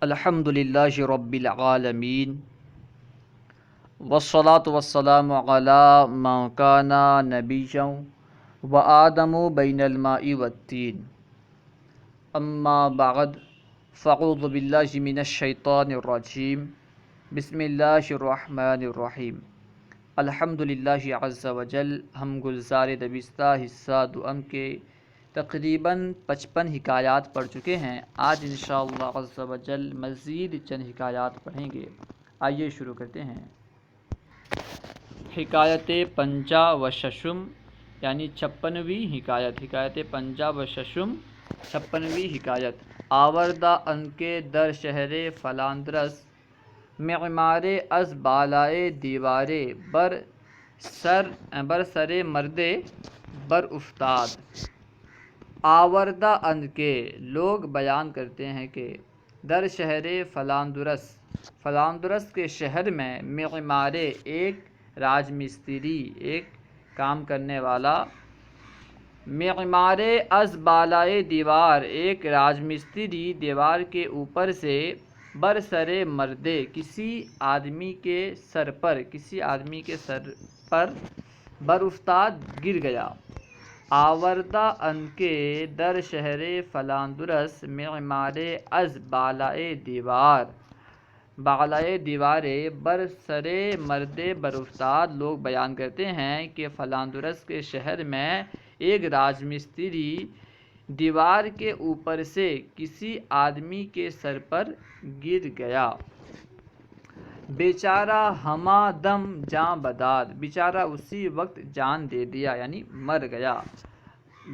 الحمد للہ رب العالمین والصلاة والسلام علی من کان نبیا وآدم بین الماء والطین اما بعد فاعوذ باللہ من الشیطان الرجیم بسم اللہ الرحمن الرحیم الحمد للہ عز وجل. ہم گلزار دبستہ حصہ دوم کے تقریباً 55 حکایات پڑھ چکے ہیں. آج انشاءاللہ عز وجل مزید چند حکایات پڑھیں گے. آئیے شروع کرتے ہیں. حکایت پنجا و ششم یعنی 56ویں حکایت. حکایت پنجا و ششم 56ویں حکایت. آوردہ ان کے در شہر فلاندرس معمار از بالائے دیوارے بر سر مردے بر افتاد. آوردہ ان کے لوگ بیان کرتے ہیں کہ در شہر فلاندرس کے شہر میں معمار ایک راج مستری ایک کام کرنے والا. معمار از بالائے دیوار ایک راج مستری دیوار کے اوپر سے بر سر مردے کسی آدمی کے سر پر بر افتاد گر گیا. آوردہ ان کے در شہر فلاندرس معمار از بالائے دیوارے بر سر مردے بر افتاد. لوگ بیان کرتے ہیں کہ فلاندرس کے شہر میں ایک راج مستری دیوار کے اوپر سے کسی آدمی کے سر پر گر گیا. بیچارہ ہما دم جان بداد. بیچارہ اسی وقت جان دے دیا یعنی مر گیا.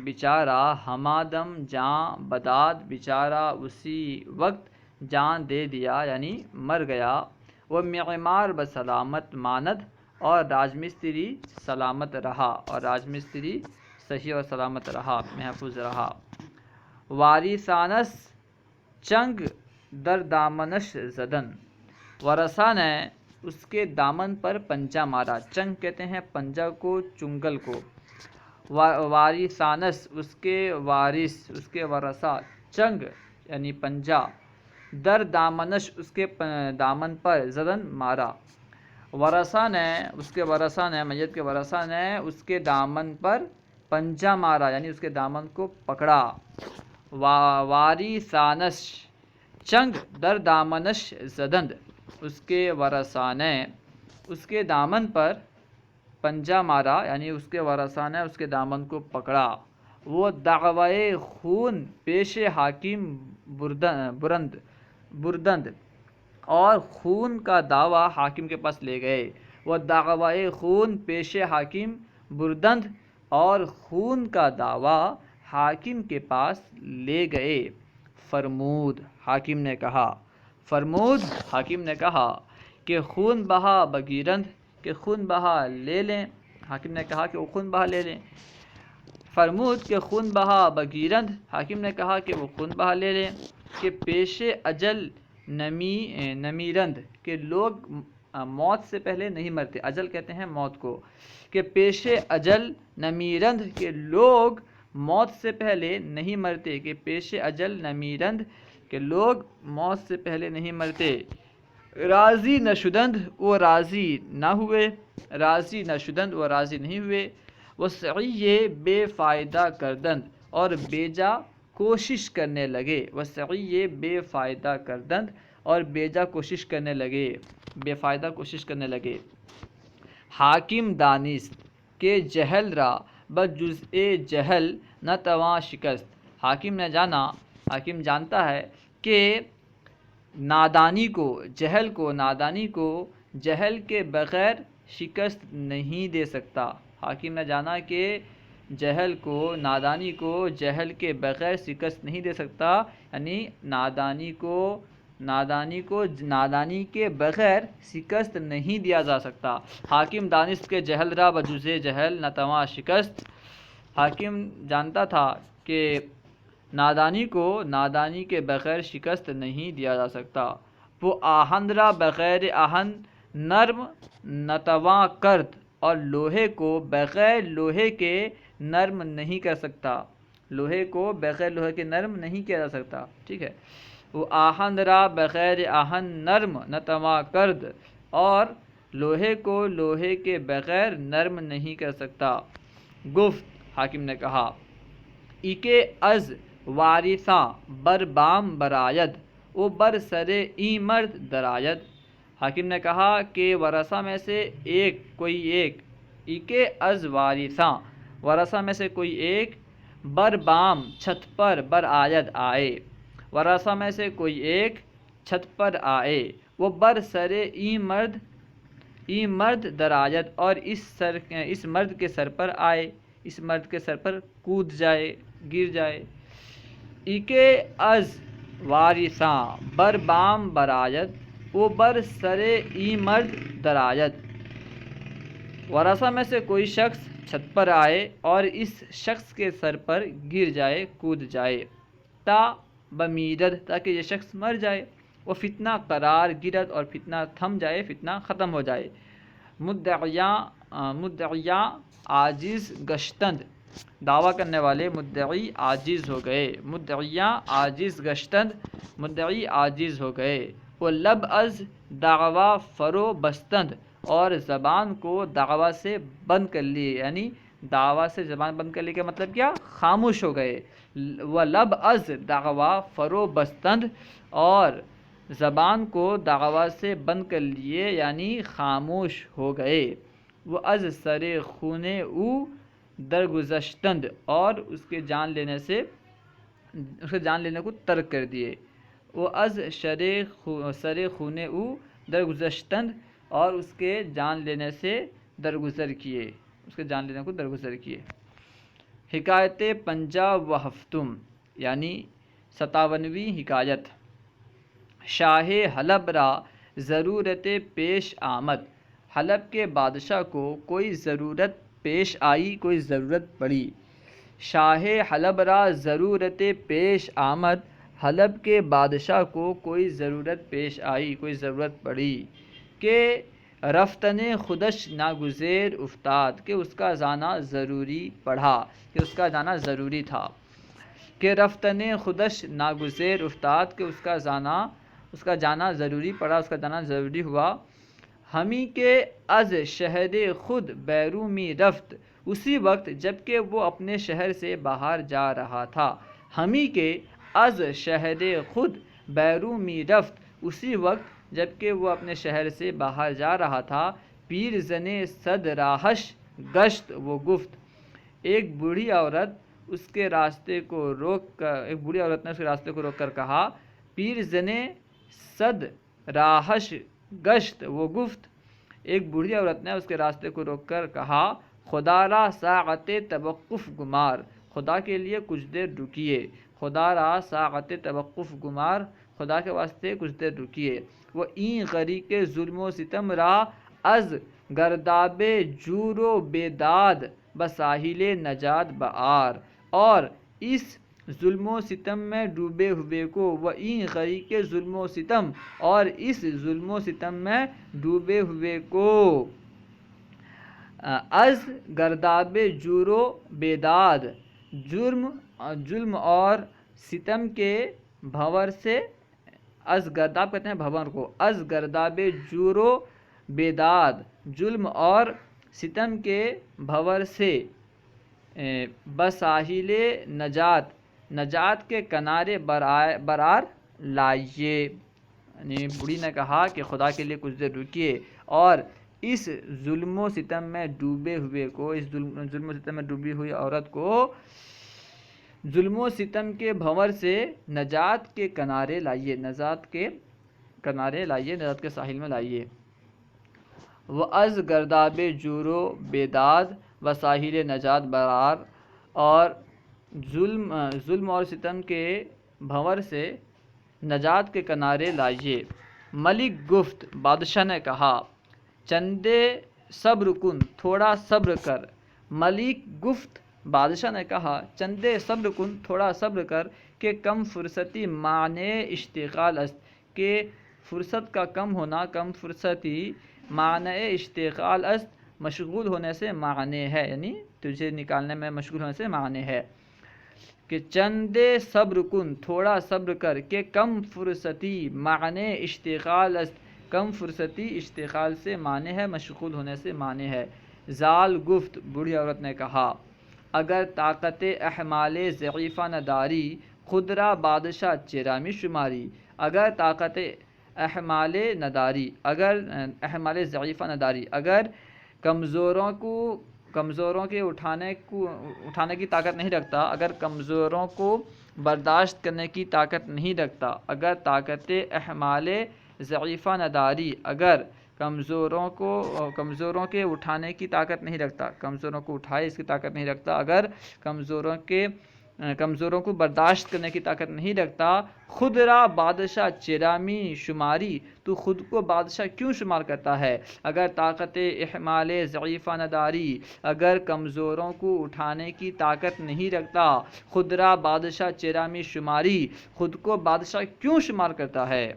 بیچارہ ہما دم جان بداد. بیچارہ اسی وقت جان دے دیا یعنی مر گیا. وہ معمار بسلامت ماند اور راج مستری سلامت رہا اور راج مستری صحیح اور سلامت رہا محفوظ رہا. واریسانس چنگ در دامنش زدن. ورثہ نے اس کے دامن پر پنجہ مارا. چنگ کہتے ہیں پنجہ کو چنگل کو. واریسانس اس کے وارث اس کے ورثہ. چنگ یعنی پنجہ. در دامنش اس کے دامن پر زدن مارا. ورثہ نے اس کے ورثہ نے میت کے ورثہ نے اس کے دامن پر پنجہ مارا یعنی اس کے دامن کو پکڑا. واریسانس چنگ در دامنش زدند. اس کے ورثہ نے اس کے دامن پر پنجہ مارا یعنی اس کے ورثہ نے اس کے دامن کو پکڑا. وہ دعوی خون پیش حاکم بردند اور خون کا دعویٰ حاکم کے پاس لے گئے. وہ دعوی خون پیش حاکم بردند اور خون کا دعویٰ حاکم کے پاس لے گئے. فرمود حاکم نے کہا کہ خون بہا بگیرند کہ خون بہا لے لیں. حاکم نے کہا کہ وہ خون بہا لے لیں. فرمود کہ خون بہا بگیرند. حاکم نے کہا کہ وہ خون بہا لے لیں. کہ پیش اجل نمیرند کہ لوگ موت سے پہلے نہیں مرتے. اجل کہتے ہیں موت کو. کہ پیش اجل نمیرند کہ لوگ موت سے پہلے نہیں مرتے. کہ پیش اجل نمیرند کہ لوگ موت سے پہلے نہیں مرتے. راضی نشدند وہ راضی نہ ہوئے. راضی نشدند وہ راضی نہیں ہوئے. وہ سعی بے فائدہ کردند اور بیجا کوشش کرنے لگے. وہ سعی بے فائدہ کردند اور بیجا کوشش کرنے لگے بے فائدہ کوشش کرنے لگے. حاکم دانست کہ جہل را بجزء جہل نہ تواں شکست. حاکم جانتا ہے کہ نادانی کو جہل کے بغیر شکست نہیں دے سکتا. حاکم نے جانا کہ نادانی کو جہل کے بغیر شکست نہیں دے سکتا یعنی نادانی کے بغیر شکست نہیں دیا جا سکتا. حاکم دانست کے جہل را بجزء جہل نہ تواں شکست. حاکم جانتا تھا کہ نادانی کے بغیر شکست نہیں دیا جا سکتا. وہ آہن را بغیر آہن نرم نتواں کرد اور لوہے کو بغیر لوہے کے نرم نہیں کر سکتا. لوہے کو بغیر لوہے کے نرم نہیں کیا جا سکتا. ٹھیک ہے. وہ آہن را بغیر آہن نرم نتوا کرد، اور لوہے کو لوہے کے بغیر نرم نہیں کر سکتا۔ گفت حاکم نے کہا ایکے از وارثاں بر بام براید او بر سر ای مرد درآید۔ حاکم نے کہا کہ ورثہ میں سے کوئی ایک ایکے از وارثاں ورثہ میں سے کوئی ایک بر بام چھت پر بر آید آئے، ورثہ میں سے کوئی ایک چھت پر آئے، وہ بر سر ای مرد درآید، اور اس مرد کے سر پر آئے، اس مرد کے سر پر کود جائے، گر جائے۔ ایکے از وارثاں بر بام برآید وہ بر سر ای مرد درآید، ورثہ میں سے کوئی شخص چھت پر آئے اور اس شخص کے سر پر گر جائے، کود جائے، تا بمیدد تاکہ یہ شخص مر جائے، وہ فتنہ قرار گرد اور فتنہ تھم جائے، فتنہ ختم ہو جائے۔ مدعیاں عاجز گشتند، دعویٰ کرنے والے مدعی عاجز ہو گئے، مدعیاں عاجز گشتند، مدعی عاجز ہو گئے۔ وہ لب از دعویٰ فرو بستند، اور زبان کو دعویٰ سے بند کر لیے، یعنی دعویٰ سے زبان بند کر لیے کا مطلب کیا؟ خاموش ہو گئے۔ وہ لب از دعویٰ فرو بستند، اور زبان کو دعویٰ سے بند کر لیے یعنی خاموش ہو گئے۔ وہ از سر خون او درگزشتند، اور اس کے جان لینے کو ترک کر دیے۔ وہ از سر خون او درگزشتند، اور اس کے جان لینے سے درگزر کیے، اس کے جان لینے کو درگزر کیے۔ حکایت 50 و ہفتم یعنی 57ویں حکایت۔ شاہ حلب را ضرورت پیش آمد، حلب کے بادشاہ کو کوئی ضرورت پیش آئی، کوئی ضرورت پڑی۔ شاہ حلب را ضرورت پیش آمد، حلب کے بادشاہ کو کوئی ضرورت پیش آئی، کوئی ضرورت پڑی، کہ رفتن خودش ناگزیر افتاد، کہ اس کا جانا ضروری پڑا، کہ اس کا جانا ضروری تھا۔ کہ رفتن خودش ناگزیر افتاد، کہ اس کا جانا ضروری پڑا، اس کا جانا ضروری ہوا۔ ہمی کے از شہر خود بیرومی رفت، اسی وقت جب کہ وہ اپنے شہر سے باہر جا رہا تھا۔ ہمی کے از شہر خود بیرومی رفت، اسی وقت جب کہ وہ اپنے شہر سے باہر جا رہا تھا۔ پیر زنے صد راہش گشت و گفت، ایک بوڑھی عورت نے اس کے راستے کو روک کر کہا۔ پیر زنے صد راہش گشت و گفت، ایک بوڑھی عورت نے اس کے راستے کو روک کر کہا، خدا را ساعت توقف گمار، خدا کے لیے کچھ دیر رکیے، خدا را ساعت توقف گمار، خدا کے واسطے کچھ دیر رکیے۔ وہ این غری کے ظلم و ستم را از گرداب جور و بیداد بساحل نجات بآر، اور اس ظلم و ستم میں ڈوبے ہوئے کو، وہ این غری کے ظلم و ستم، اور اس ظلم و ستم میں ڈوبے ہوئے کو، از گرداب جور و بیداد، ظلم اور ستم کے بھنور سے، از گرداب کہتے ہیں بھنور کو، از گرداب جور و بیداد، ظلم اور ستم کے بھنور سے، بساحل نجات کے کنارے برار لائیے۔ یعنی بوڑھی نے کہا کہ خدا کے لیے کچھ دیر رکیے، اور اس ظلم و ستم میں ڈوبے ہوئے کو، اس ظلم و ستم میں ڈوبی ہوئی عورت کو ظلم و ستم کے بھنور سے نجات کے کنارے لائیے، نجات کے ساحل میں لائیے۔ وہ از گرداب جور و بیداد و ساحل نجات برار، اور ظلم اور ستم کے بھنور سے نجات کے کنارے لائیے۔ ملک گفت، بادشاہ نے کہا، چندے صبر کن، تھوڑا صبر کر۔ ملک گفت، بادشاہ نے کہا، چندے صبر کن، تھوڑا صبر کر، کہ کم فرصتی معنی اشتغال است، کہ فرصت کا کم ہونا، کم فرصتی معنی اشتغال است، مشغول ہونے سے معنی ہے، یعنی تجھے نکالنے میں مشغول ہونے سے معنی ہے۔ کہ چندے صبر کن، تھوڑا صبر کر، کہ کم فرصتی معنی اشتغال است، کم فرصتی اشتغال سے معنی ہے مشغول ہونے سے معنی ہے۔ زال گفت، بوڑھی عورت نے کہا، اگر طاقت احمال ضعیفہ نداری، خود را بادشاہ چرامی شماری۔ اگر طاقت احمال نداری، اگر احمال ضعیفہ نداری، اگر کمزوروں کے اٹھانے کی طاقت نہیں رکھتا، اگر کمزوروں کو برداشت کرنے کی طاقت نہیں رکھتا، اگر طاقت احمال ضعیفہ نداری، اگر کمزوروں کے اٹھانے کی طاقت نہیں رکھتا، کمزوروں کو اٹھائے اس کی طاقت نہیں رکھتا، اگر کمزوروں کو برداشت کرنے کی طاقت نہیں رکھتا، خود را بادشاہ چرامی شماری، تو خود کو بادشاہ کیوں شمار کرتا ہے؟ اگر طاقت احمال ضعیفہ نداری، اگر کمزوروں کو اٹھانے کی طاقت نہیں رکھتا، خود را بادشاہ چرامی شماری، خود کو بادشاہ کیوں شمار کرتا ہے؟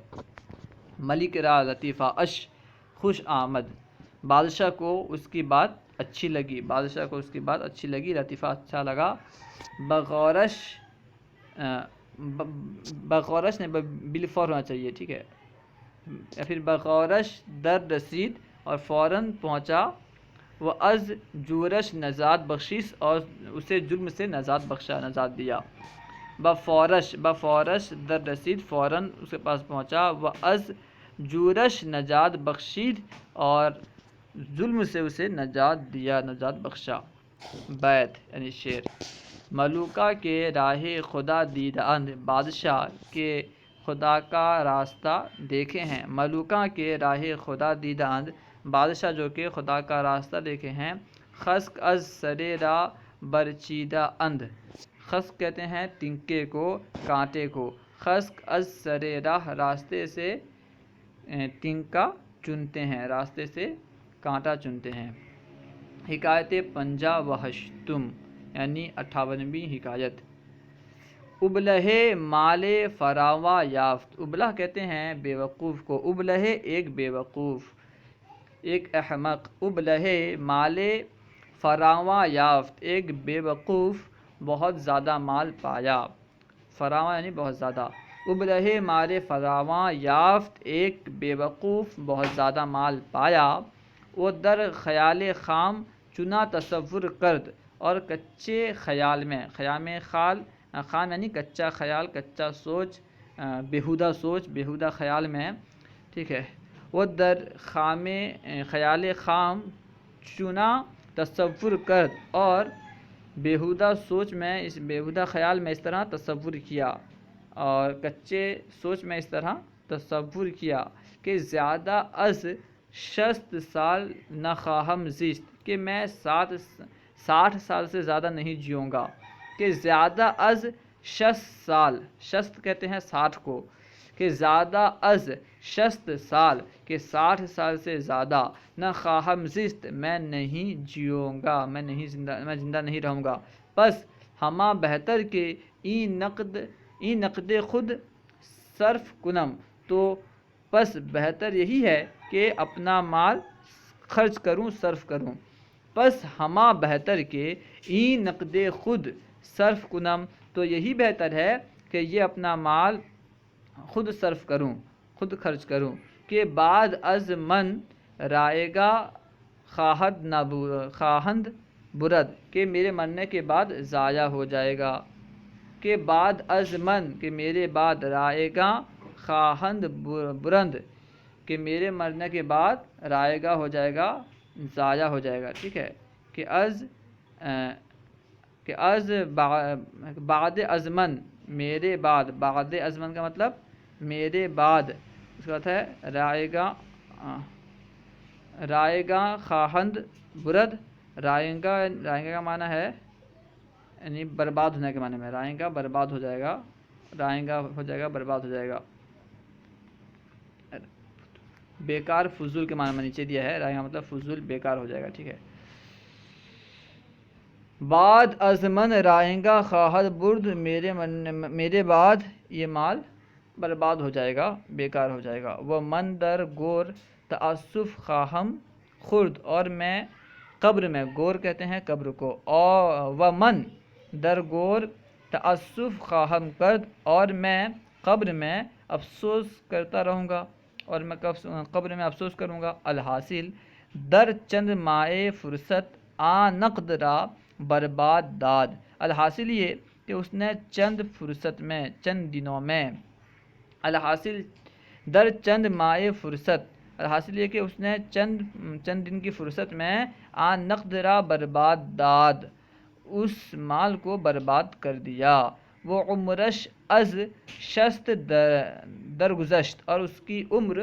ملک را لطیفہ اش، خوش آمد، بادشاہ کو اس کی بات اچھی لگی، بادشاہ کو اس کی بات اچھی لگی، لطیفہ اچھا لگا۔ بغورش نے بالفور ہونا چاہیے، ٹھیک ہے، یا پھر بغورش در رسید اور فوراً پہنچا، وہ از جورش نجات بخشش، اور اسے جرم سے نجات بخشا، نجات دیا۔ بفورش در رسید، فوراً اس کے پاس پہنچا، وہ از جورش نجات بخشید، اور ظلم سے اسے نجات دیا، نجات بخشا۔ بیت یعنی شعر۔ ملوکہ کے راہ خدا دیدہ اند، بادشاہ کے خدا کا راستہ دیکھے ہیں، ملوکہ کے راہ خدا دیدہ اند، بادشاہ جو کہ خدا کا راستہ دیکھے ہیں۔ خسک از سرے را برچیدہ اند، خسک کہتے ہیں تنکے کو، کانٹے کو، خسک از سرے راہ، راستے سے تنکا چنتے ہیں، راستے سے کانٹا چنتے ہیں۔ حکایت 58 یعنی 58ویں حکایت۔ ابلہے مال فراواں یافت، ابلہ کہتے ہیں بے وقوف کو، ابلہے ایک بے وقوف، ایک احمق، ابلہے مال فراواں یافت، ایک بے وقوف بہت زیادہ مال پایا، فراواں یعنی بہت زیادہ، ابلہے مال فراواں یافت، ایک بے وقوف بہت زیادہ مال پایا، وہ در خیال خام چنا تصور کرد، اور کچے خیال میں، خیال میں خام یعنی کچا خیال، کچا سوچ، بیہودہ خیال میں، ٹھیک ہے، وہ در خیال خام چنا تصور کرد، اور بیہودہ سوچ میں، اس بیہودہ خیال میں اس طرح تصور کیا، اور کچے سوچ میں اس طرح تصور کیا کہ زیادہ از 60 سال نخواہم زیست، کہ میں 60 سال سے زیادہ نہیں جیوں گا، کہ زیادہ از 60 سال، 60 کہتے ہیں 60 کو، کہ زیادہ از 60 سال، کہ 60 سال سے زیادہ، نخواہم زیست، میں نہیں جیوں گا، میں زندہ نہیں رہوں گا، پس ہما بہتر کہ این نقد خود صرف کنم، تو پس بہتر یہی ہے کہ اپنا مال خرچ کروں، صرف کروں، پس ہما بہتر کہ این نقد خود صرف کنم، تو یہی بہتر ہے کہ یہ اپنا مال خود صرف کروں، خود خرچ کروں، کہ بعد از من رائے گا خواہند برد، کہ میرے مرنے کے بعد ضائع ہو جائے گا، کہ بعد از من، کہ میرے بعد، رائے گا خواہند برند، کہ میرے مرنے کے بعد رائے گا ہو جائے گا، ضائع ہو جائے گا، ٹھیک ہے، کہ از بعد از من، میرے بعد، بعد از من کا مطلب میرے بعد، اس کا مطلب ہے رائے گا خواہند برد، رائے گا کا معنی ہے یعنی برباد ہونے کے معنی میں، رائے گا برباد ہو جائے گا، رائے گا ہو جائے گا، برباد ہو جائے گا، بیکار فضول کے معنی میں نیچے دیا ہے، رائے گا مطلب فضول، بیکار ہو جائے گا، ٹھیک ہے۔ بعد از من رائے گا خواہد برد، میرے بعد یہ مال برباد ہو جائے گا، بیکار ہو جائے گا۔ وہ من در گور تعصف خواہم خورد، اور میں قبر میں، گور کہتے ہیں قبر کو، اور وہ من در گور تعسف خواہم کرد اور میں قبر میں افسوس کرتا رہوں گا، اور میں قبر میں افسوس کروں گا۔ الحاصل در چند مائے فرصت آ نقد را برباد داد۔ الحاصل یہ کہ اس نے چند فرصت میں، چند دنوں میں، الحاصل در چند مائے فرصت، الحاصل یہ کہ اس نے چند دن کی فرصت میں آ نقد را برباد داد، اس مال کو برباد کر دیا۔ وہ عمرش از 60 درگزشت، اور اس کی عمر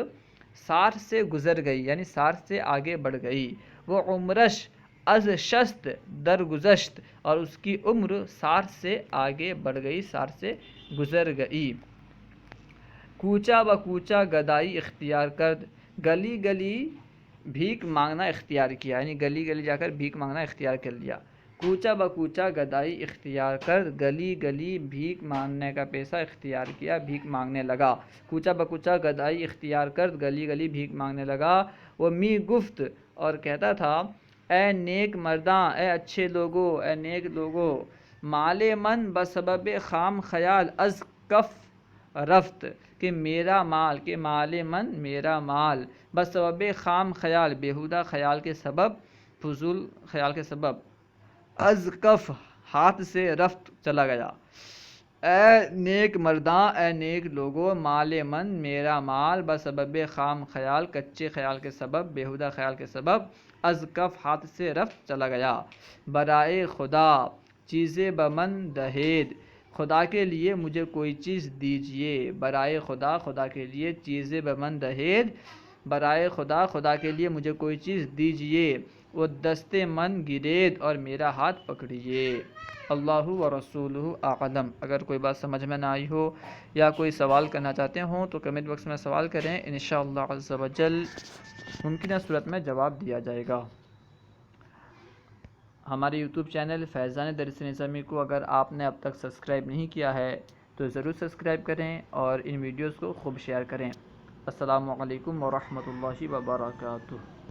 60 سے گزر گئی، یعنی 60 سے آگے بڑھ گئی۔ وہ عمرش از 60 درگزشت، اور اس کی عمر 60 سے آگے بڑھ گئی، 60 سے گزر گئی۔ کوچہ بکوچہ گدائی اختیار کرد، گلی گلی بھیک مانگنا اختیار کیا، یعنی گلی گلی جا کر بھیک مانگنا اختیار کر لیا۔ کوچہ بکوچہ گدائی اختیار کرد، گلی گلی بھیک مانگنے کا پیشہ اختیار کیا، بھیک مانگنے لگا۔ کوچہ بکوچہ گدائی اختیار کرد، گلی گلی بھیک مانگنے لگا۔ وہ می گفت، اور کہتا تھا، اے نیک مرداں، اے اچھے لوگو، اے نیک لوگو، مال من بسبب خام خیال از کف رفت، کہ میرا مال، کہ مال من میرا مال، بسبب خام خیال بیہودہ خیال کے سبب، فضول خیال کے سبب، از کف ہاتھ سے رفت چلا گیا۔ اے نیک مرداں، اے نیک لوگو، مال من میرا مال، بسبب خام خیال کچے خیال کے سبب، بیہودہ خیال کے سبب، از کف ہاتھ سے رفت چلا گیا۔ برائے خدا چیز بمن دہید، خدا کے لیے مجھے کوئی چیز دیجئے۔ برائے خدا، خدا کے لیے، چیز بمن دہید، برائے خدا، خدا کے لیے مجھے کوئی چیز دیجئے۔ وہ دست من گرید، اور میرا ہاتھ پکڑیے۔ اللہ و رسولہ اعلم۔ اگر کوئی بات سمجھ میں نہ آئی ہو یا کوئی سوال کرنا چاہتے ہوں تو کمنٹ باکس میں سوال کریں، انشاءاللہ عز و جل ممکنہ صورت میں جواب دیا جائے گا۔ ہمارے یوٹیوب چینل فیضان درس نظامی کو اگر آپ نے اب تک سبسکرائب نہیں کیا ہے تو ضرور سبسکرائب کریں اور ان ویڈیوز کو خوب شیئر کریں۔ السلام علیکم ورحمۃ اللہ وبرکاتہ۔